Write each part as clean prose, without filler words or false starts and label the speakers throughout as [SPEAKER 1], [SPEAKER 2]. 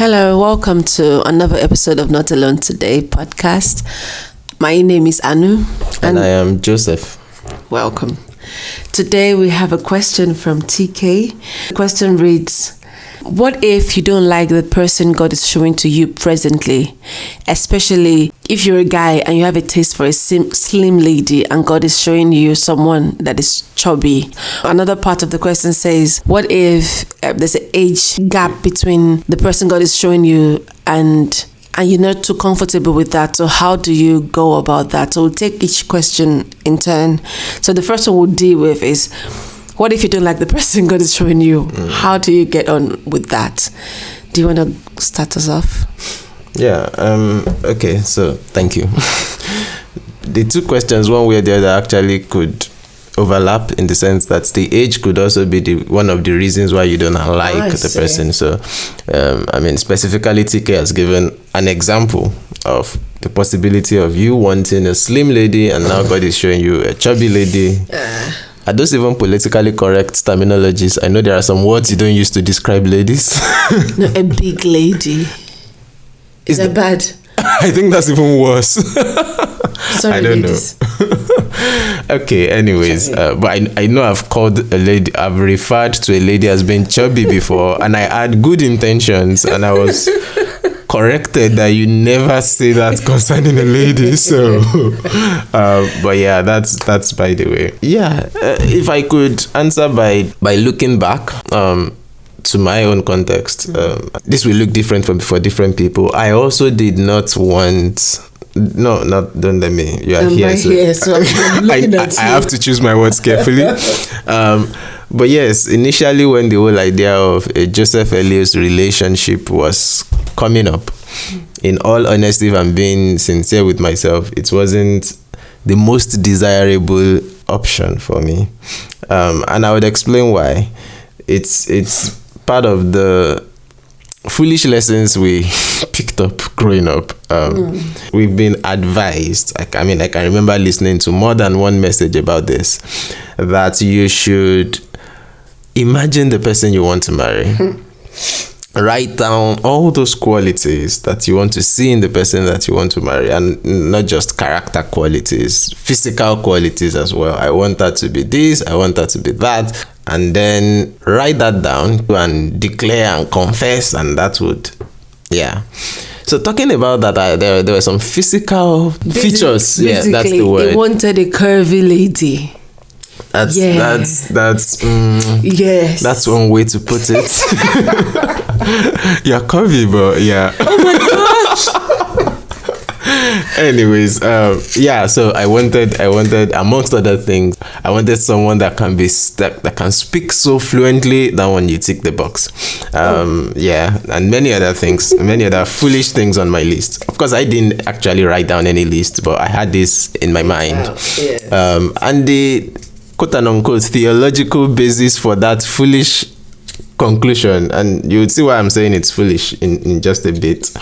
[SPEAKER 1] Hello, welcome to another episode of Not Alone Today podcast. My name is Anu.
[SPEAKER 2] And I am Joseph.
[SPEAKER 1] Welcome. Today we have a question from TK. The question reads, what if you don't like the person God is showing to you presently? Especially if you're a guy and you have a taste for a slim lady and God is showing you someone that is chubby. Another part of the question says, what if there's an age gap between the person God is showing you and you're not too comfortable with that? So how do you go about that? So we'll take each question in turn. So the first one we'll deal with is, what if you don't like the person God is showing you? How do you get on with that? Do you want to start us off?
[SPEAKER 2] Yeah, okay, so thank you. The two questions, one way or the other, actually could overlap in the sense that the age could also be one of the reasons why you don't like the person. So, specifically, TK has given an example of the possibility of you wanting a slim lady and now God is showing you a chubby lady. Are those even politically correct terminologies? I know there are some words you don't use to describe ladies.
[SPEAKER 1] No, a big lady. Is that bad?
[SPEAKER 2] I think that's even worse.
[SPEAKER 1] Sorry,
[SPEAKER 2] I don't
[SPEAKER 1] ladies.
[SPEAKER 2] know. Okay, anyways, but I know I've called a lady, I've referred to a lady as being chubby before, and I had good intentions, and I was corrected that you never say that concerning a lady. So but yeah, that's by the way. Yeah, if I could answer by looking back to my own context, this will look different for different people. I also did not want, don't let me, you are here, so I'm looking at you. I have to choose my words carefully. But yes, initially when the whole idea of a Joseph Elias relationship was coming up, in all honesty, if I'm being sincere with myself, it wasn't the most desirable option for me. And I would explain why. It's part of the foolish lessons we picked up growing up. We've been advised, I can remember listening to more than one message about this, that you should imagine the person you want to marry. Write down all those qualities that you want to see in the person that you want to marry, and not just character qualities, physical qualities as well. I want that to be this, I want that to be that, and then write that down and declare and confess, and that would, yeah. So talking about that, there were some physical features. Yeah, that's the word.
[SPEAKER 1] He wanted a curvy lady.
[SPEAKER 2] That's
[SPEAKER 1] yes.
[SPEAKER 2] That's one way to put it. You're curvy, but yeah.
[SPEAKER 1] Oh my gosh.
[SPEAKER 2] Anyways, so I wanted amongst other things, I wanted someone that can speak so fluently that when you tick the box. And many other things, many other foolish things on my list. Of course, I didn't actually write down any list, but I had this in my mind.
[SPEAKER 1] Wow. Yes.
[SPEAKER 2] And the quote and unquote theological basis for that foolish conclusion, and you would see why I'm saying it's foolish in just a bit,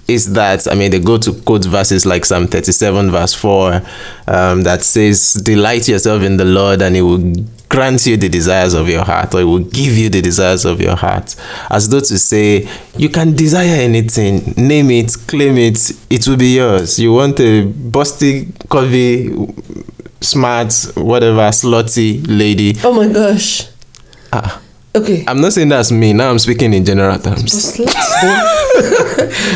[SPEAKER 2] is that, they go to quote verses like Psalm 37 verse 4 that says, delight yourself in the Lord and he will grant you the desires of your heart, or he will give you the desires of your heart. As though to say, you can desire anything, name it, claim it, it will be yours. You want a busty, curvy, smart, whatever, slutty lady.
[SPEAKER 1] Oh my gosh. Okay.
[SPEAKER 2] I'm not saying that's me. Now I'm speaking in general terms.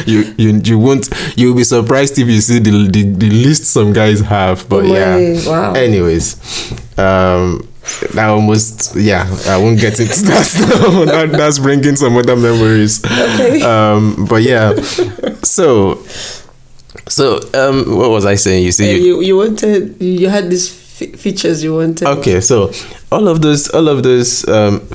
[SPEAKER 2] You'll be surprised if you see the list some guys have. But
[SPEAKER 1] wow.
[SPEAKER 2] Anyways, I won't get into that now. That's bringing some other memories.
[SPEAKER 1] Okay.
[SPEAKER 2] But yeah. So what was I saying? You see,
[SPEAKER 1] you had these features you wanted.
[SPEAKER 2] Okay, so all of those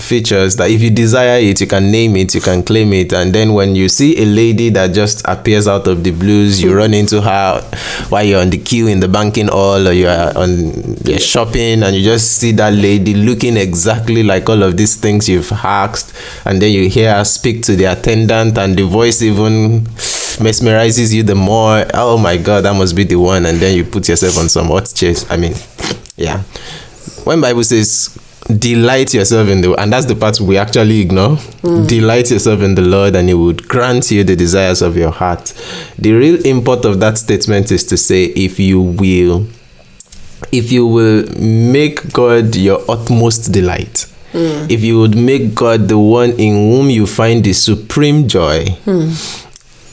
[SPEAKER 2] features that if you desire it, you can name it, you can claim it, and then when you see a lady that just appears out of the blues, you run into her while you're on the queue in the banking hall, or you're shopping, and you just see that lady looking exactly like all of these things you've asked, and then you hear her speak to the attendant, and the voice even mesmerizes you the more. Oh my God, that must be the one. And then you put yourself on some hot chase. Yeah. When Bible says delight yourself in the, and that's the part we actually ignore. Delight yourself in the Lord, and He would grant you the desires of your heart. The real import of that statement is to say, if you will make God your utmost delight, if you would make God the one in whom you find the supreme joy,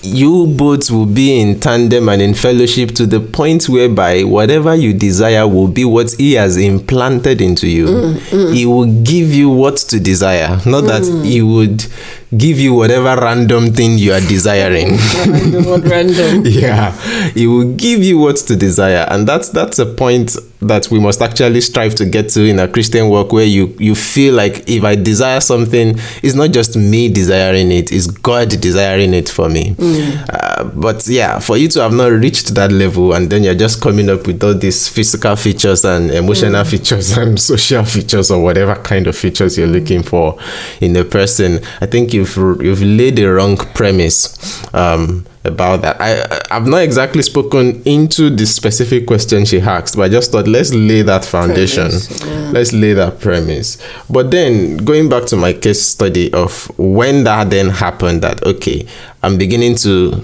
[SPEAKER 2] you both will be in tandem and in fellowship to the point whereby whatever you desire will be what He has implanted into you. He will give you what to desire, not that He would give you whatever random thing you are desiring.
[SPEAKER 1] Random.
[SPEAKER 2] Yeah, He will give you what to desire, and that's a point that we must actually strive to get to in a Christian walk, where you feel like, if I desire something, it's not just me desiring it, it's God desiring it for me. But yeah, for you to have not reached that level, and then you're just coming up with all these physical features and emotional features and social features, or whatever kind of features you're looking for in a person, I think you've laid a wrong premise about that. I've not exactly spoken into the specific question she asked, but I just thought, let's lay that foundation. Let's lay that premise. But then going back to my case study of when that then happened, that okay, I'm beginning to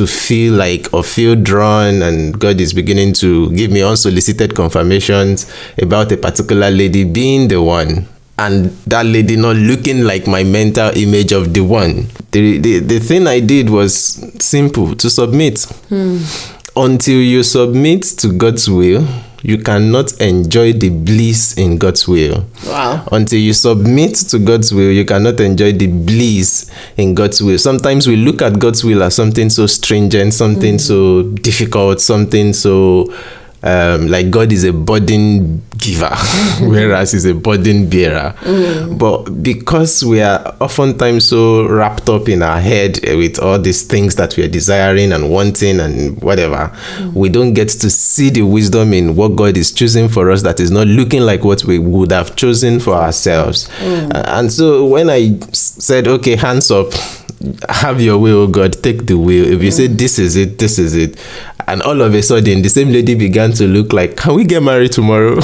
[SPEAKER 2] feel like, or feel drawn, and God is beginning to give me unsolicited confirmations about a particular lady being the one, and that lady not looking like my mental image of the one. The thing I did was simple: to submit. Until you submit to God's will, you cannot enjoy the bliss in God's will.
[SPEAKER 1] Wow.
[SPEAKER 2] Until you submit to God's will, you cannot enjoy the bliss in God's will. Sometimes we look at God's will as something so stringent, something so difficult, something so like God is a burden giver, whereas He's a burden bearer. But because we are oftentimes so wrapped up in our head with all these things that we are desiring and wanting and whatever, we don't get to see the wisdom in what God is choosing for us that is not looking like what we would have chosen for ourselves. And so when I said, okay, hands up, have your will, oh God, take the wheel. If you say this is it, this is it, and all of a sudden the same lady began to look like, can we get married tomorrow?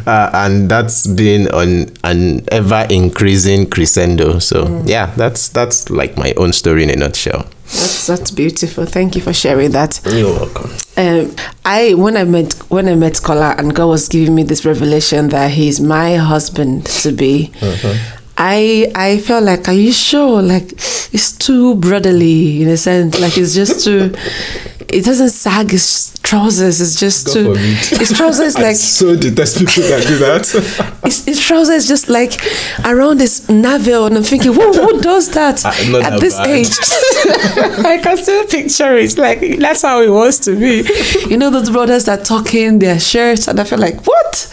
[SPEAKER 2] And that's been on an ever increasing crescendo. So yeah, that's like my own story in a nutshell.
[SPEAKER 1] That's beautiful. Thank you for sharing that.
[SPEAKER 2] You're welcome.
[SPEAKER 1] When I met Kola, and God was giving me this revelation that He's my husband to be, I felt like, are you sure? Like, it's too brotherly in a sense. Like, it's just too, it doesn't sag his trousers. It's just too, his trousers like, I
[SPEAKER 2] so detest people that do that.
[SPEAKER 1] his trousers just like around his navel, and I'm thinking, who does that at this age? I can still picture it. Like, that's how it was to me. You know, those brothers that tuck in their shirts, and I feel like, what?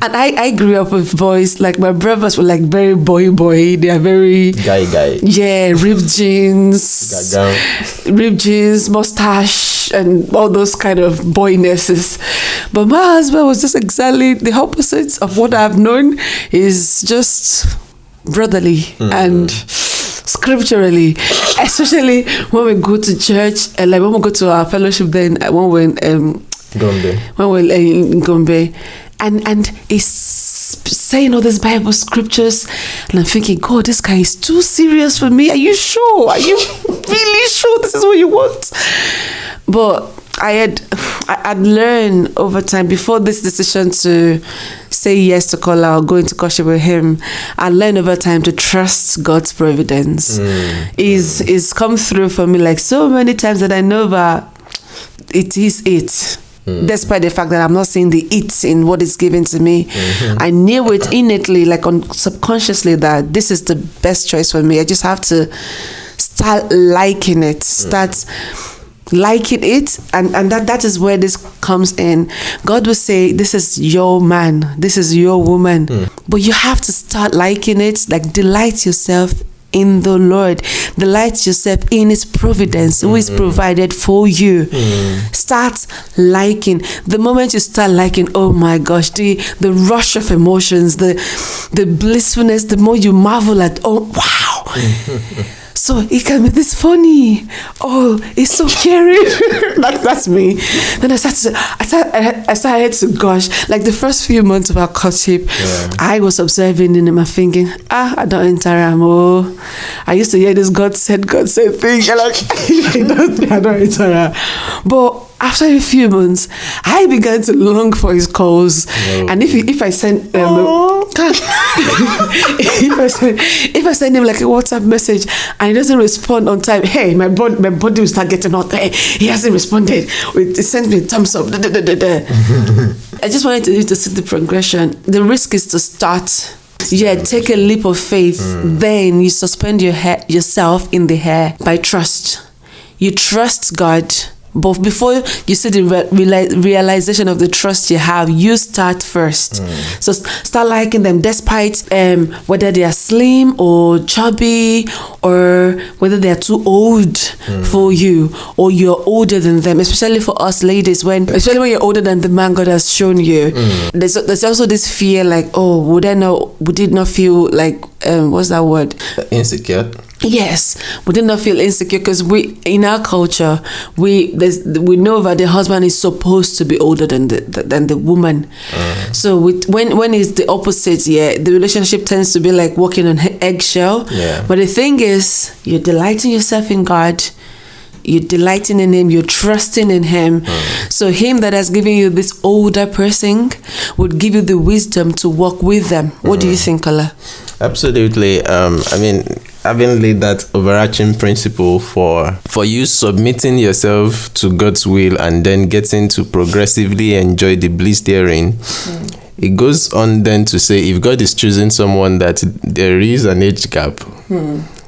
[SPEAKER 1] And I grew up with boys, like my brothers were like very boy. They are very
[SPEAKER 2] guy.
[SPEAKER 1] Yeah, ripped jeans, mustache, and all those kind of boynesses. But my husband was just exactly the opposite of what I've known. Is just brotherly and scripturally, especially when we go to church, like when we go to our fellowship, then when we're in Gombe, and it's saying all these Bible scriptures, and I'm thinking, God, this guy is too serious for me. Are you sure? Are you really sure this is what you want? But I'd learned over time, before this decision to say yes to Kola or go into courtship with him, I learned over time to trust God's providence. Is come through for me like so many times that I know that it is it. Despite the fact that I'm not seeing the it in what is given to me, I knew it innately, like subconsciously, that this is the best choice for me. I just have to start liking it, and that is where this comes in. God will say, this is your man, this is your woman, but you have to start liking it. Like, delight yourself in the Lord, delight yourself in His providence, who is provided for you. Start liking. The moment you start liking, oh my gosh, the rush of emotions, the blissfulness, the more you marvel at, oh wow. So it can be this funny. Oh, it's so caring. That's me. Then I started to gush. Like the first few months of our courtship, I was observing him and thinking, I don't enter him. Oh, I used to hear this God said thing. And like, I don't enter him. But after a few months, I began to long for his calls. And if I send if I send him like a WhatsApp message and he doesn't respond on time, hey, my body will start getting hot. Hey, he hasn't responded. It sends me a thumbs up. I just wanted you to see the progression. The risk is to start. Take a leap of faith. Then you suspend yourself in the air by trust. You trust God. But before you see the realization of the trust you have, you start first. So start liking them despite whether they are slim or chubby or whether they are too old for you or you're older than them. Especially for us ladies, especially when you're older than the man God has shown you. There's also this fear like, oh, would it not feel like what's that word?
[SPEAKER 2] Insecure.
[SPEAKER 1] Yes, we did not feel insecure because in our culture we know that the husband is supposed to be older than the woman. So when it's the opposite, the relationship tends to be like walking on eggshell. But the thing is, you're delighting yourself in God. You're delighting in Him. You're trusting in Him. So Him that has given you this older person would give you the wisdom to walk with them. What do you think, Ola?
[SPEAKER 2] Absolutely. I mean, having laid that overarching principle for you submitting yourself to God's will and then getting to progressively enjoy the bliss therein, it goes on then to say if God is choosing someone that there is an age gap,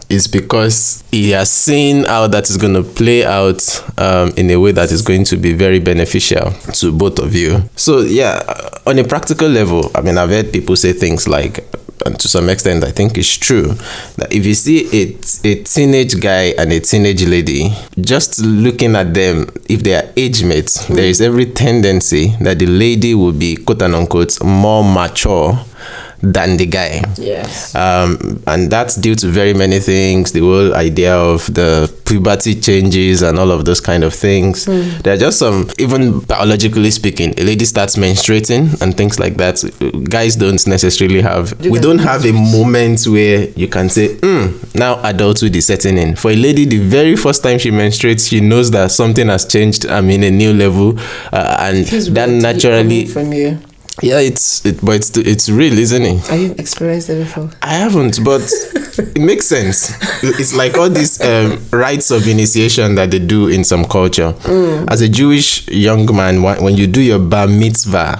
[SPEAKER 2] it's because He has seen how that is going to play out in a way that is going to be very beneficial to both of you. So on a practical level, I mean, I've heard people say things like, and to some extent I think it's true, that if you see a teenage guy and a teenage lady, just looking at them, if they are age mates, there is every tendency that the lady will be quote unquote more mature than the guy.
[SPEAKER 1] Yes.
[SPEAKER 2] And that's due to very many things. The whole idea of the puberty changes and all of those kind of things. There are just some, even biologically speaking, a lady starts menstruating and things like that. Guys don't necessarily have, we don't have a moment where you can say, now adulthood is setting in. For a lady, the very first time she menstruates, she knows that something has changed. I'm in a new level. And that naturally...
[SPEAKER 1] From you.
[SPEAKER 2] Yeah, it's real, isn't it?
[SPEAKER 1] Have you experienced it before?
[SPEAKER 2] I haven't, but it makes sense. It's like all these rites of initiation that they do in some culture. As a Jewish young man, when you do your bar mitzvah,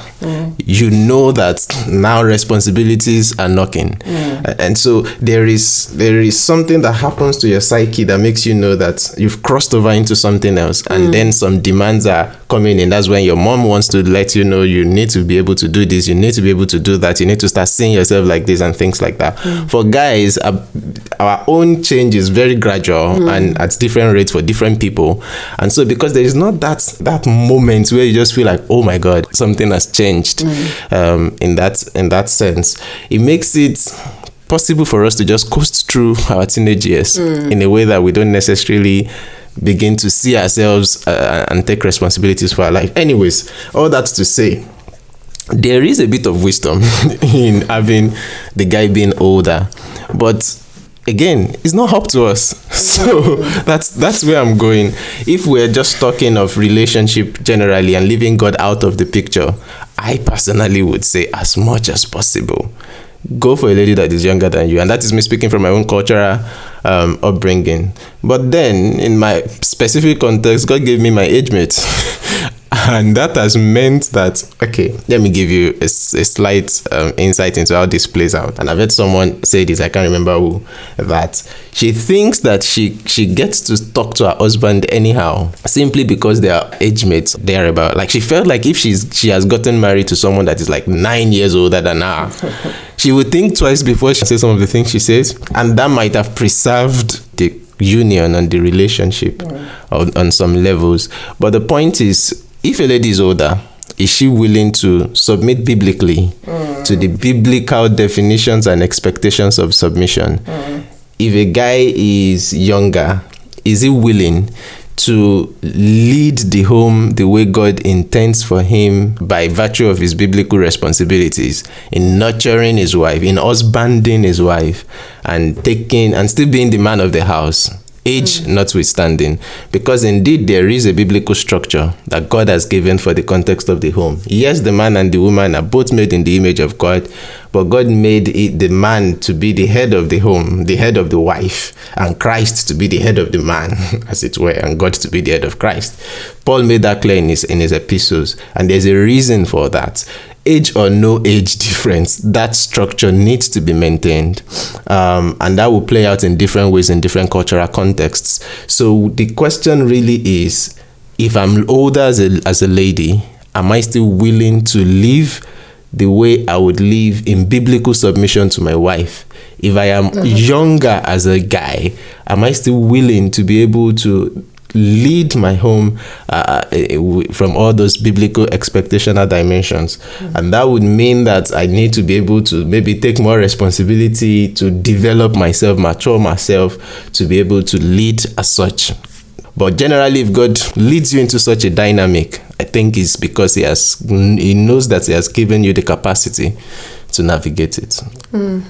[SPEAKER 2] you know that now responsibilities are knocking. And so there is something that happens to your psyche that makes you know that you've crossed over into something else, and then some demands are coming in. That's when your mom wants to let you know you need to be able to do this, you need to be able to do that, you need to start seeing yourself like this and things like that. For guys, our own change is very gradual and at different rates for different people. And so because there is not that moment where you just feel like, oh my God, something has changed in that sense, it makes it possible for us to just coast through our teenage years in a way that we don't necessarily begin to see ourselves and take responsibilities for our life. Anyways, all that to say, there is a bit of wisdom in having the guy being older, but again, it's not up to us. So that's where I'm going. If we're just talking of relationship generally and leaving God out of the picture, I personally would say as much as possible, go for a lady that is younger than you. And that is me speaking from my own cultural upbringing. But then in my specific context, God gave me my age mate. And that has meant that, okay, let me give you a slight insight into how this plays out. And I've heard someone say this, I can't remember who, that she thinks that she gets to talk to her husband anyhow, simply because they are age mates thereabout. Like she felt like if she has gotten married to someone that is like 9 years older than her, she would think twice before she says some of the things she says. And that might have preserved the union and the relationship on some levels. But the point is, if a lady is older, is she willing to submit biblically to the biblical definitions and expectations of submission? if a guy is younger, is he willing to lead the home the way God intends for him by virtue of his biblical responsibilities in nurturing his wife, in husbanding his wife, and still being the man of the house, age notwithstanding? Because indeed there is a biblical structure that God has given for the context of the home. Yes, the man and the woman are both made in the image of God, but God made the man to be the head of the home, the head of the wife, and Christ to be the head of the man, as it were, and God to be the head of Christ. Paul made that clear in his epistles, and there's a reason for that. Age or no age difference, that structure needs to be maintained, and that will play out in different ways in different cultural contexts. So the question really is, if I'm older as a lady, am I still willing to live the way I would live in biblical submission to my wife? If I am younger as a guy, am I still willing to be able to lead my home from all those biblical expectational dimensions? And that would mean that I need to be able to maybe take more responsibility to develop myself, mature myself, to be able to lead as such. But generally, if God leads you into such a dynamic, I think it's because he knows that he has given you the capacity to navigate it.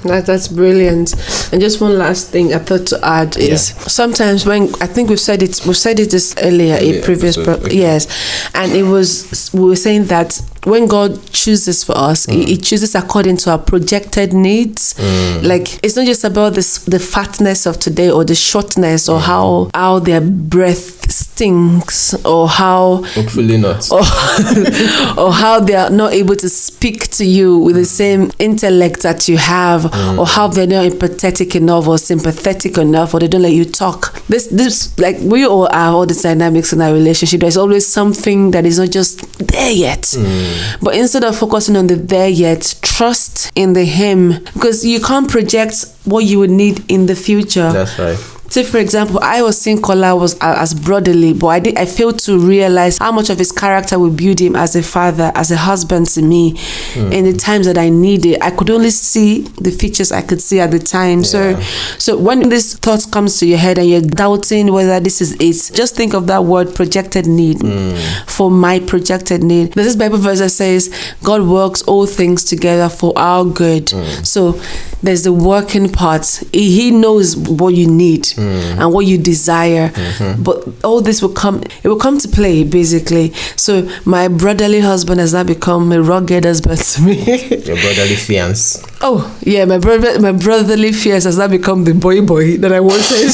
[SPEAKER 1] That's brilliant. And just one last thing I thought to add is sometimes when I think we said it this earlier in previous yes, and we were saying that when God chooses for us, he chooses according to our projected needs. Like, it's not just about the fatness of today or the shortness or how their breath stinks, or how
[SPEAKER 2] hopefully not,
[SPEAKER 1] or how they are not able to speak to you with the same intellect that you have, or how they're not empathetic enough or sympathetic enough, or they don't let you talk. This like, we all have all these dynamics in our relationship. There's always something that is not just there yet. But instead of focusing on the there yet, trust in the him, because you can't project what you would need in the future.
[SPEAKER 2] That's right.
[SPEAKER 1] Say, for example, I was seeing Kola as brotherly, but I failed to realize how much of his character would build him as a father, as a husband to me in the times that I needed. I could only see the features I could see at the time. So when this thought comes to your head and you're doubting whether this is it, just think of that word, projected need. For my projected need. There's this Bible verse that says, God works all things together for our good. So there's the working part. He knows what you need and what you desire, but all this will come to play, basically. So my brotherly husband has now become a rugged husband to me.
[SPEAKER 2] Your brotherly fiance.
[SPEAKER 1] Oh yeah, my brotherly fiance has now become the boy that I wanted.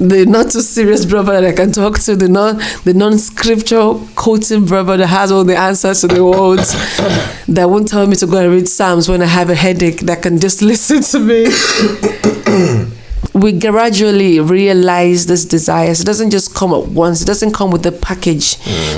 [SPEAKER 1] The not too serious brother that I can talk to, the non-scripture quoting brother that has all the answers to the words, that won't tell me to go and read Psalms when I have a headache, that can just listen to me. We gradually realize this desires. It doesn't just come at once. It doesn't come with the package.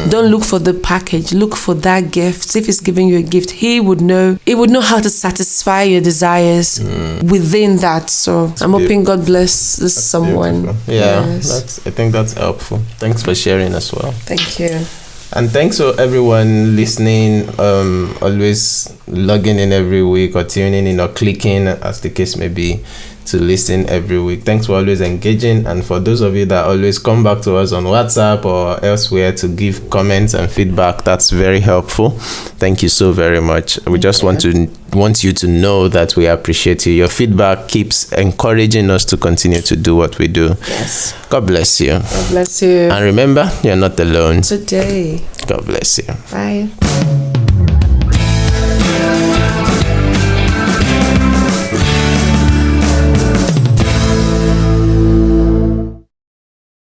[SPEAKER 1] Don't look for the package. Look for that gift. If he's giving you a gift, he would know how to satisfy your desires within that. So I'm hoping God bless someone.
[SPEAKER 2] Beautiful. Yeah, yes. I think that's helpful. Thanks for sharing as well.
[SPEAKER 1] Thank you.
[SPEAKER 2] And thanks for everyone listening, always logging in every week or tuning in or clicking, as the case may be, to listen every week. Thanks for always engaging, and for those of you that always come back to us on WhatsApp or elsewhere to give comments and feedback, that's very helpful. Thank you so very much. We just want you to know that we appreciate you. Your feedback keeps encouraging us to continue to do what we do.
[SPEAKER 1] Yes.
[SPEAKER 2] God bless you.
[SPEAKER 1] God bless you.
[SPEAKER 2] And remember, you're not alone
[SPEAKER 1] today.
[SPEAKER 2] God bless you.
[SPEAKER 1] Bye.